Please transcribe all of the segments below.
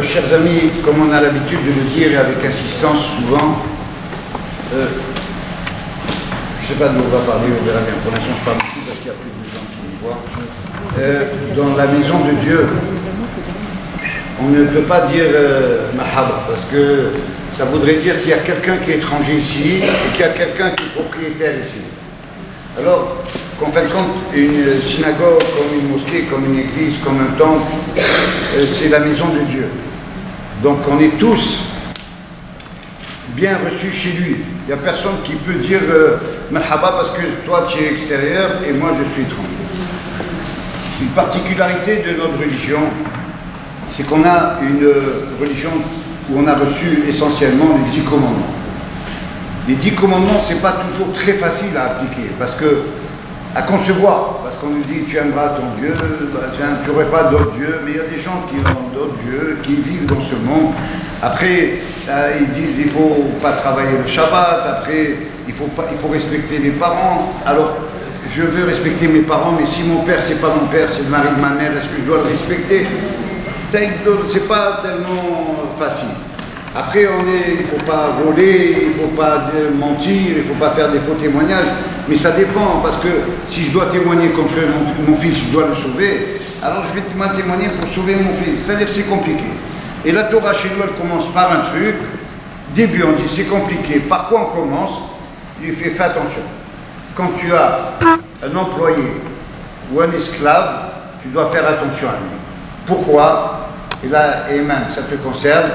Chers amis, comme on a l'habitude de le dire avec insistance souvent, je ne sais pas d'où on va parler, on verra bien. Pour l'instant, je parle ici parce qu'il y a plus de gens qui me voient. Dans la maison de Dieu, on ne peut pas dire mahaba parce que ça voudrait dire qu'il y a quelqu'un qui est étranger ici et qu'il y a quelqu'un qui est propriétaire ici. Alors, qu'en fin de compte, une synagogue, comme une mosquée, comme une église, comme un temple, c'est la maison de Dieu. Donc on est tous bien reçus chez lui. Il n'y a personne qui peut dire Marhaba parce que toi tu es extérieur et moi je suis étranger. Une particularité de notre religion, c'est qu'on a une religion où on a reçu essentiellement les 10 commandements. Les 10 commandements, ce n'est pas toujours très facile à appliquer parce que à concevoir, parce qu'on nous dit tu aimeras ton Dieu, tu n'aurais pas d'autre Dieu, mais il y a des gens qui ont d'autres dieux, qui vivent dans ce monde. Après, ils disent il ne faut pas travailler le Shabbat, après il faut respecter les parents. Alors, je veux respecter mes parents, mais si mon père c'est pas mon père, c'est le mari de ma mère, est-ce que je dois le respecter? C'est pas tellement facile. Après, il ne faut pas voler, il ne faut pas mentir, il ne faut pas faire des faux témoignages, mais ça dépend, parce que si je dois témoigner contre mon fils, je dois le sauver, alors je vais mal témoigner pour sauver mon fils. C'est-à-dire que c'est compliqué. Et la Torah chez nous, elle commence par un truc, début on dit c'est compliqué, par quoi on commence? Il fait fais attention. Quand tu as un employé ou un esclave, tu dois faire attention à lui. Pourquoi? Et là, Ayman, ça te concerne.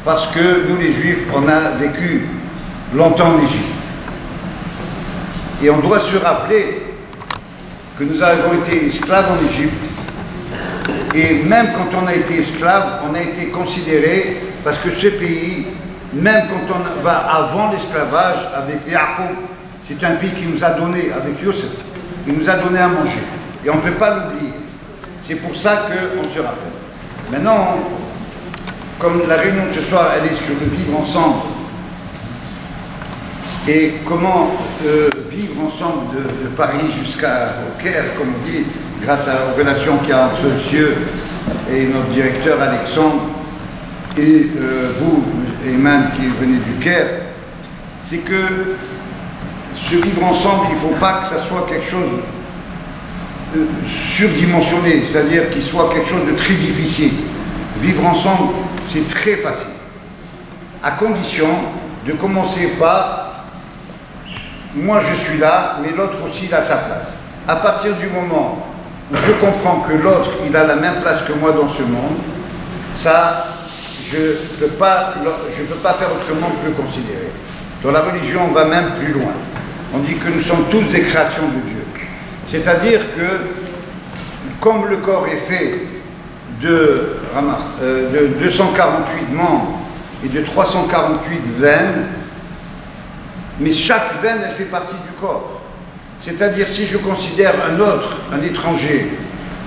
Parce que nous, les Juifs, on a vécu longtemps en Égypte. Et on doit se rappeler que nous avons été esclaves en Égypte. Et même quand on a été esclaves, on a été considérés, parce que ce pays, même quand on va avant l'esclavage, avec Yaakov, c'est un pays qui nous a donné, avec Yosef, il nous a donné à manger. Et on ne peut pas l'oublier. C'est pour ça qu'on se rappelle. Maintenant, comme la réunion de ce soir, elle est sur le vivre ensemble. Et comment vivre ensemble de Paris jusqu'au Caire, comme on dit, grâce aux relations qu'il y a entre le cieux et notre directeur Alexandre, et vous, Ayman, qui venez du Caire, c'est que ce vivre ensemble, il ne faut pas que ça soit quelque chose de surdimensionné, c'est-à-dire qu'il soit quelque chose de très difficile. Vivre ensemble, c'est très facile, à condition de commencer par moi je suis là, mais l'autre aussi il a sa place. À partir du moment où je comprends que l'autre il a la même place que moi dans ce monde, ça, je ne peux pas faire autrement que le considérer. Dans la religion, on va même plus loin. On dit que nous sommes tous des créations de Dieu. C'est-à-dire que, comme le corps est fait de 248 membres et de 348 veines, mais chaque veine, elle fait partie du corps. C'est-à-dire, si je considère un autre, un étranger,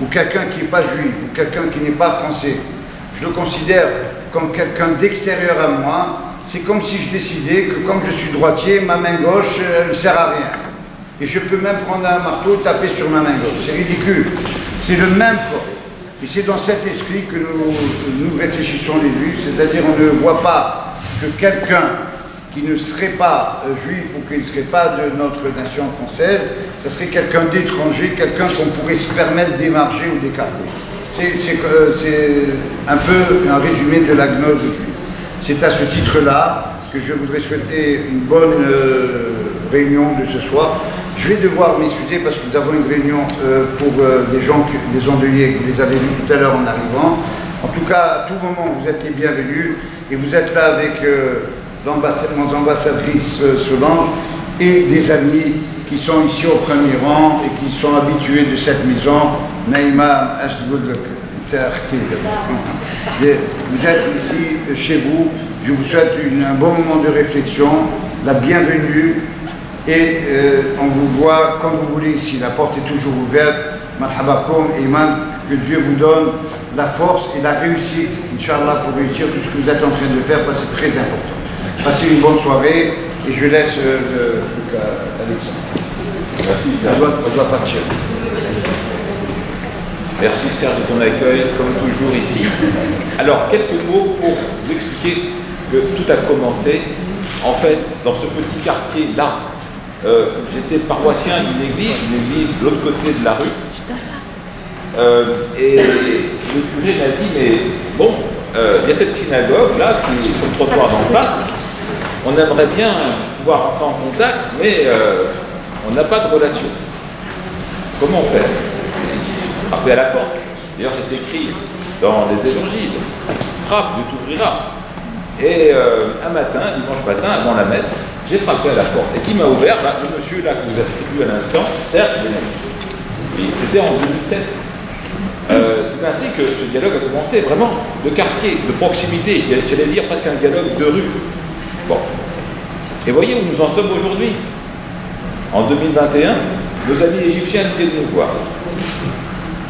ou quelqu'un qui n'est pas juif, ou quelqu'un qui n'est pas français, je le considère comme quelqu'un d'extérieur à moi, c'est comme si je décidais que comme je suis droitier, ma main gauche, elle ne sert à rien. Et je peux même prendre un marteau et taper sur ma main gauche. C'est ridicule. C'est le même corps. Et c'est dans cet esprit que nous réfléchissons les Juifs, c'est-à-dire on ne voit pas que quelqu'un qui ne serait pas juif ou qui ne serait pas de notre nation française, ce serait quelqu'un d'étranger, quelqu'un qu'on pourrait se permettre d'émarger ou d'écarter. C'est un peu un résumé de la gnose juive. C'est à ce titre-là que je voudrais souhaiter une bonne réunion de ce soir. Je vais devoir m'excuser parce que nous avons une réunion pour des gens, des endeuillés, vous les avez vus tout à l'heure en arrivant. En tout cas, à tout moment, vous êtes les bienvenus et vous êtes là avec mon ambassadrice Solange et des amis qui sont ici au premier rang et qui sont habitués de cette maison. Naïma, vous êtes ici chez vous. Je vous souhaite un bon moment de réflexion, la bienvenue. Et on vous voit comme vous voulez ici, la porte est toujours ouverte. Marhabakoum, Ayman, que Dieu vous donne la force et la réussite, Inch'Allah, pour réussir tout ce que vous êtes en train de faire, parce que c'est très important. Passez une bonne soirée et je laisse Alexandre. On doit partir. Merci Serge de ton accueil, comme toujours ici. Alors, quelques mots pour vous expliquer que tout a commencé. En fait, dans ce petit quartier-là, j'étais paroissien d'une église de l'autre côté de la rue. Et le curé m'a dit, mais bon, il y a cette synagogue-là qui est sur le trottoir d'en face. On aimerait bien pouvoir entrer en contact, mais on n'a pas de relation. Comment faire? Frapper à la porte. D'ailleurs, c'est écrit dans les évangiles. Frappe, Dieu t'ouvrira. Et un matin, dimanche matin, avant la messe, j'ai frappé à la porte. Et qui m'a ouvert? Le monsieur là que vous avez vu à l'instant, Serge Benami. C'était en 2007. C'est ainsi que ce dialogue a commencé, vraiment de quartier, de proximité. J'allais dire presque un dialogue de rue. Bon. Et voyez où nous en sommes aujourd'hui. En 2021, nos amis égyptiens viennent nous voir.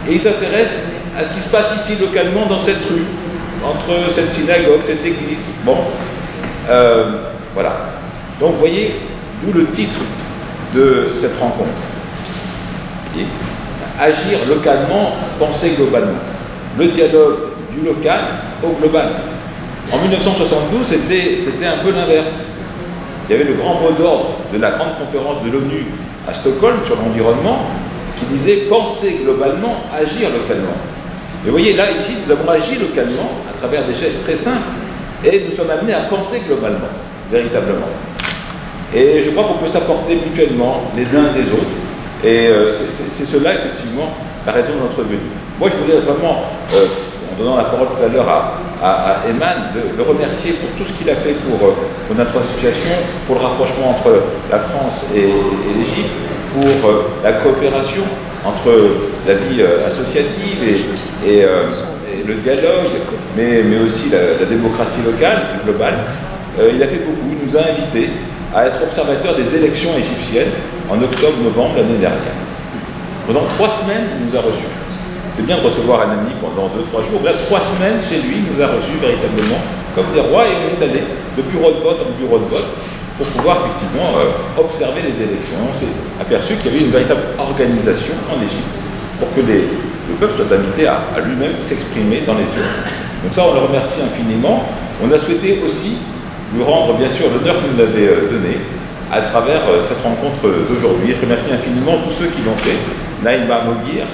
Et ils s'intéressent à ce qui se passe ici localement dans cette rue, entre cette synagogue, cette église. Bon, voilà. Donc vous voyez, d'où le titre de cette rencontre. Et agir localement, penser globalement. Le dialogue du local au global. En 1972, c'était un peu l'inverse. Il y avait le grand mot d'ordre de la grande conférence de l'ONU à Stockholm sur l'environnement qui disait « penser globalement, agir localement ». Et vous voyez, là, ici, nous avons agi localement à travers des gestes très simples et nous sommes amenés à penser globalement, véritablement. Et je crois qu'on peut s'apporter mutuellement les uns des autres. Et c'est cela, effectivement, la raison de notre venue. Moi, je voudrais vraiment, en donnant la parole tout à l'heure à Eman, le remercier pour tout ce qu'il a fait pour notre association, pour le rapprochement entre la France et l'Égypte, pour la coopération entre la vie associative et le dialogue, mais aussi la démocratie locale, globale. Il a fait beaucoup, il nous a invités à être observateurs des élections égyptiennes en octobre-novembre l'année dernière. Pendant 3 semaines, il nous a reçus. C'est bien de recevoir un ami pendant 2-3 jours. Là, 3 semaines chez lui, il nous a reçus véritablement comme des rois et on est allé de bureau de vote en bureau de vote pour pouvoir effectivement observer les élections. On s'est aperçu qu'il y avait une véritable organisation en Égypte pour que le peuple soit invité à lui-même s'exprimer dans les urnes. Donc ça, on le remercie infiniment. On a souhaité aussi lui rendre bien sûr l'honneur qu'il nous avait donné à travers cette rencontre d'aujourd'hui. Je remercie infiniment tous ceux qui l'ont fait. Naïma Mogir,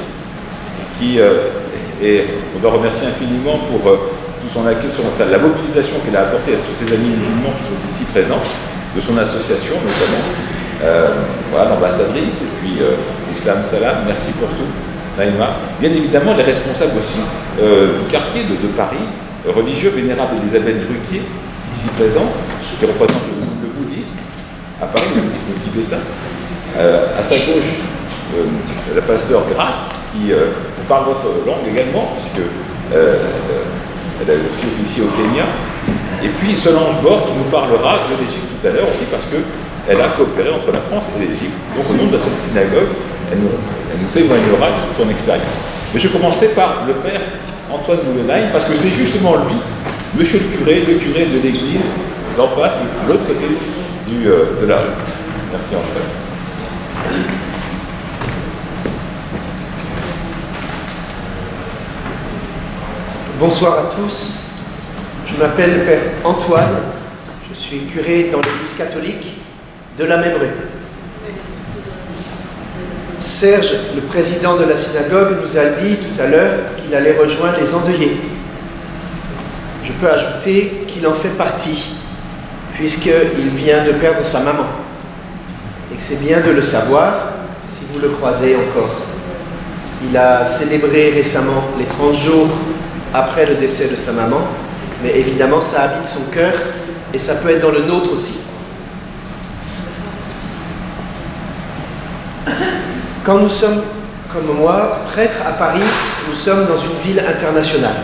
et on doit remercier infiniment pour tout son accueil, la mobilisation qu'elle a apportée à tous ses amis musulmans qui sont ici présents, de son association notamment, voilà, l'ambassadrice, et puis Islam Salam, merci pour tout, Naïma. Bien évidemment, les responsables aussi du quartier de Paris, religieux vénérable Elisabeth Ruquier, ici présente, qui représente le bouddhisme, à Paris, le bouddhisme tibétain. À sa gauche, la pasteur Grace, qui parle votre langue également, puisque elle a aussi officié au Kenya. Et puis Solange Bord, qui nous parlera de l'Égypte tout à l'heure aussi, parce qu'elle a coopéré entre la France et l'Égypte. Donc au nom de cette synagogue, elle nous témoignera sur son expérience. Mais je commencerai par le père Antoine Goulenheim, parce que c'est justement lui, monsieur le curé de l'église d'en face, de l'autre côté de la rue. Merci Antoine. Bonsoir à tous, je m'appelle le père Antoine, je suis curé dans l'église catholique de la même rue. Serge, le président de la synagogue, nous a dit tout à l'heure qu'il allait rejoindre les endeuillés. Je peux ajouter qu'il en fait partie, puisqu'il vient de perdre sa maman. Et que c'est bien de le savoir, si vous le croisez encore. Il a célébré récemment les 30 jours après le décès de sa maman, mais évidemment ça habite son cœur et ça peut être dans le nôtre aussi. Quand nous sommes, comme moi, prêtres à Paris, nous sommes dans une ville internationale.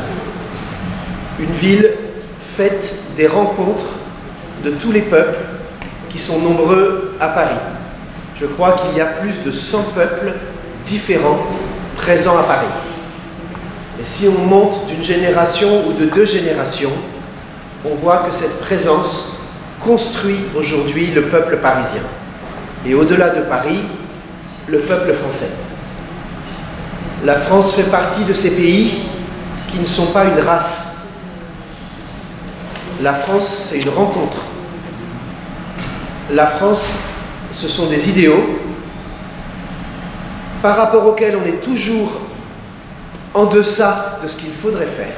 Une ville faite des rencontres de tous les peuples qui sont nombreux à Paris. Je crois qu'il y a plus de 100 peuples différents présents à Paris. Et si on monte d'une génération ou de 2 générations, on voit que cette présence construit aujourd'hui le peuple parisien. Et au-delà de Paris, le peuple français. La France fait partie de ces pays qui ne sont pas une race. La France, c'est une rencontre. La France, ce sont des idéaux par rapport auxquels on est toujours en deçà de ce qu'il faudrait faire,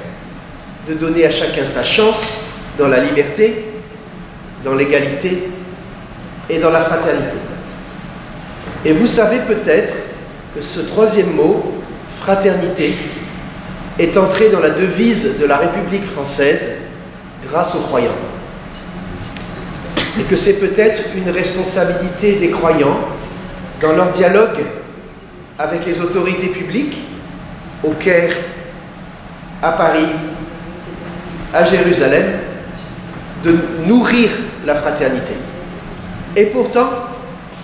de donner à chacun sa chance dans la liberté, dans l'égalité et dans la fraternité. Et vous savez peut-être que ce troisième mot, fraternité, est entré dans la devise de la République française grâce aux croyants. Et que c'est peut-être une responsabilité des croyants dans leur dialogue avec les autorités publiques, au Caire, à Paris, à Jérusalem, de nourrir la fraternité. Et pourtant,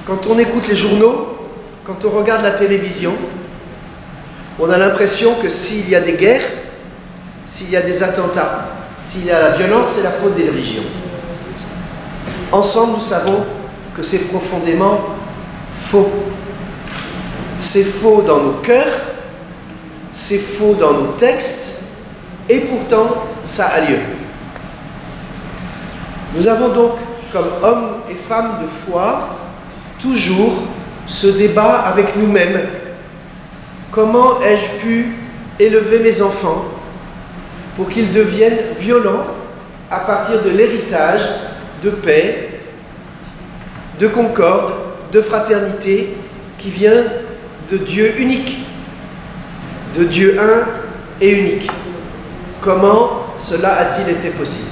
quand on écoute les journaux, quand on regarde la télévision, on a l'impression que s'il y a des guerres, s'il y a des attentats, s'il y a la violence, c'est la faute des religions. Ensemble, nous savons que c'est profondément faux. C'est faux dans nos cœurs, c'est faux dans nos textes, et pourtant, ça a lieu. Nous avons donc, comme hommes et femmes de foi, toujours ce débat avec nous-mêmes. Comment ai-je pu élever mes enfants pour qu'ils deviennent violents à partir de l'héritage de paix, de concorde, de fraternité qui vient de Dieu unique, de Dieu un et unique. Comment cela a-t-il été possible?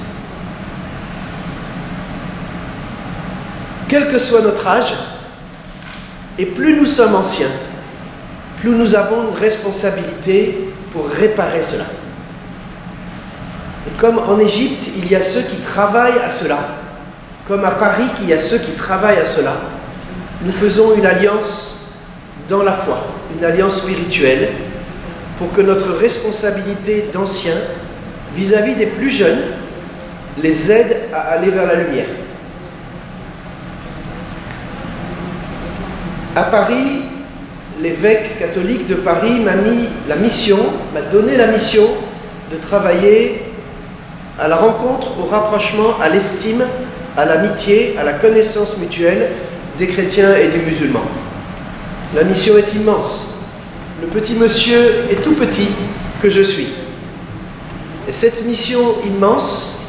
Quel que soit notre âge, et plus nous sommes anciens, plus nous avons une responsabilité pour réparer cela. Et comme en Égypte, il y a ceux qui travaillent à cela, comme à Paris, il y a ceux qui travaillent à cela, nous faisons une alliance dans la foi, une alliance spirituelle, pour que notre responsabilité d'anciens vis-à-vis des plus jeunes les aide à aller vers la lumière. À Paris, l'évêque catholique de Paris m'a donné la mission de travailler à la rencontre, au rapprochement, à l'estime, à l'amitié, à la connaissance mutuelle des chrétiens et des musulmans. La mission est immense. Le petit monsieur est tout petit que je suis. Et cette mission immense,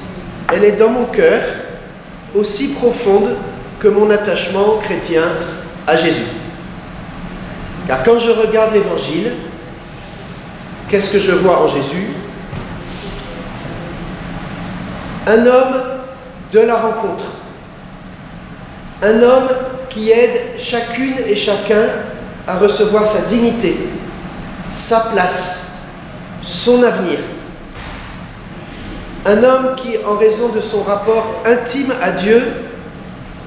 elle est dans mon cœur, aussi profonde que mon attachement chrétien à Jésus. Car quand je regarde l'Évangile, qu'est-ce que je vois en Jésus? Un homme de la rencontre. Un homme qui aide chacune et chacun à recevoir sa dignité, sa place, son avenir. Un homme qui, en raison de son rapport intime à Dieu,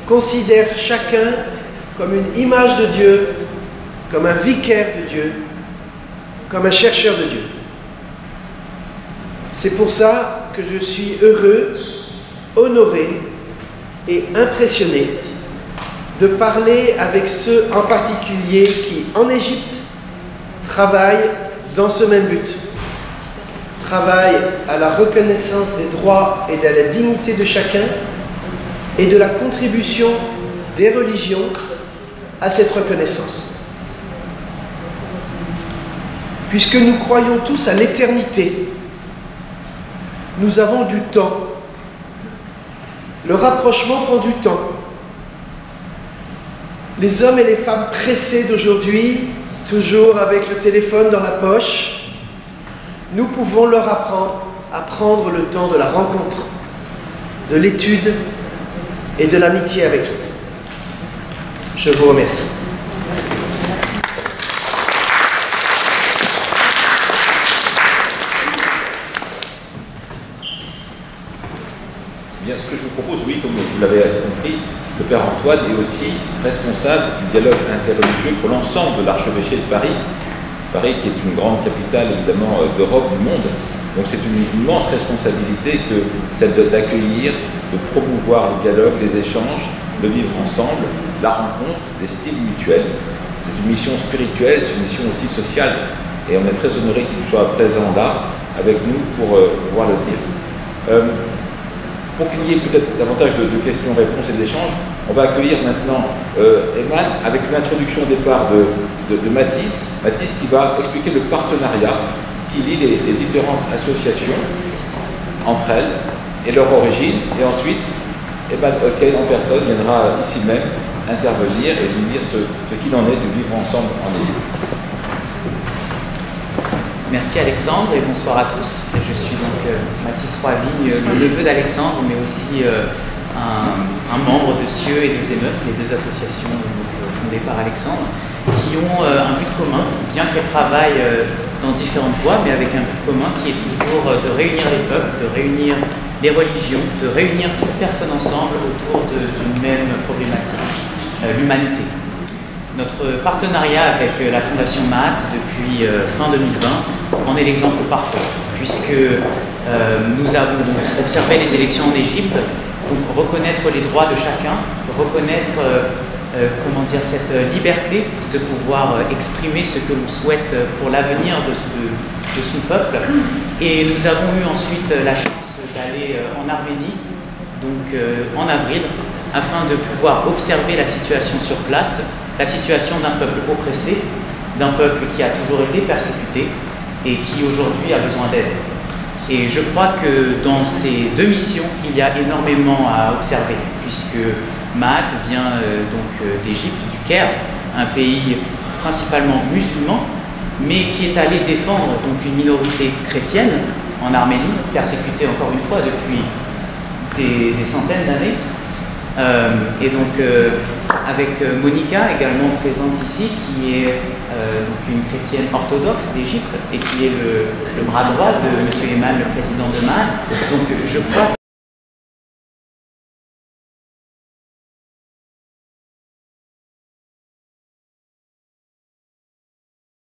considère chacun comme une image de Dieu, comme un vicaire de Dieu, comme un chercheur de Dieu. C'est pour ça que je suis heureux, honoré et impressionné de parler avec ceux en particulier qui, en Égypte, travaillent dans ce même but. Travaillent à la reconnaissance des droits et de la dignité de chacun et de la contribution des religions à cette reconnaissance. Puisque nous croyons tous à l'éternité, nous avons du temps. Le rapprochement prend du temps. Les hommes et les femmes pressés d'aujourd'hui, toujours avec le téléphone dans la poche, nous pouvons leur apprendre à prendre le temps de la rencontre, de l'étude et de l'amitié avec l'autre. Je vous remercie. Bien, ce que je vous propose, oui, comme vous l'avez compris, le Père Antoine est aussi responsable du dialogue interreligieux pour l'ensemble de l'archevêché de Paris. Paris qui est une grande capitale, évidemment, d'Europe, du monde. Donc c'est une immense responsabilité que celle d'accueillir, de promouvoir le dialogue, les échanges, de vivre ensemble, la rencontre, l'estime mutuelle. C'est une mission spirituelle, c'est une mission aussi sociale. et on est très honoré qu'il soit présent là avec nous pour pouvoir le dire. Pour qu'il y ait peut-être davantage de questions-réponses et d'échanges, on va accueillir maintenant Eman avec une introduction au départ de Mathis qui va expliquer le partenariat qui lie les différentes associations entre elles et leur origine, et ensuite Eman Hockey en personne viendra ici même intervenir et nous dire ce qu'il en est du vivre ensemble en Égypte. Merci Alexandre et bonsoir à tous. Je suis donc Mathis Roy-Vigne, le neveu d'Alexandre, mais aussi un membre de Cieux et de Zénos, les deux associations fondées par Alexandre, qui ont un but commun, bien qu'elles travaillent dans différentes voies, mais avec un but commun qui est toujours de réunir les peuples, de réunir les religions, de réunir toutes personnes ensemble autour d'une même problématique, l'humanité. Notre partenariat avec la Fondation Maat depuis fin 2020 en est l'exemple parfait, puisque nous avons donc observé les élections en Égypte, donc reconnaître les droits de chacun, reconnaître cette liberté de pouvoir exprimer ce que l'on souhaite pour l'avenir de son peuple. Et nous avons eu ensuite la chance d'aller en Arménie, donc en avril, afin de pouvoir observer la situation sur place, la situation d'un peuple oppressé, d'un peuple qui a toujours été persécuté et qui aujourd'hui a besoin d'aide. Et je crois que dans ces deux missions, il y a énormément à observer, puisque Maat vient d'Égypte, du Caire, un pays principalement musulman, mais qui est allé défendre donc une minorité chrétienne en Arménie, persécutée encore une fois depuis des centaines d'années. Et donc avec Monica, également présente ici, qui est donc une chrétienne orthodoxe d'Égypte et qui est le bras droit de M. Eman, le président de Maat. Donc je crois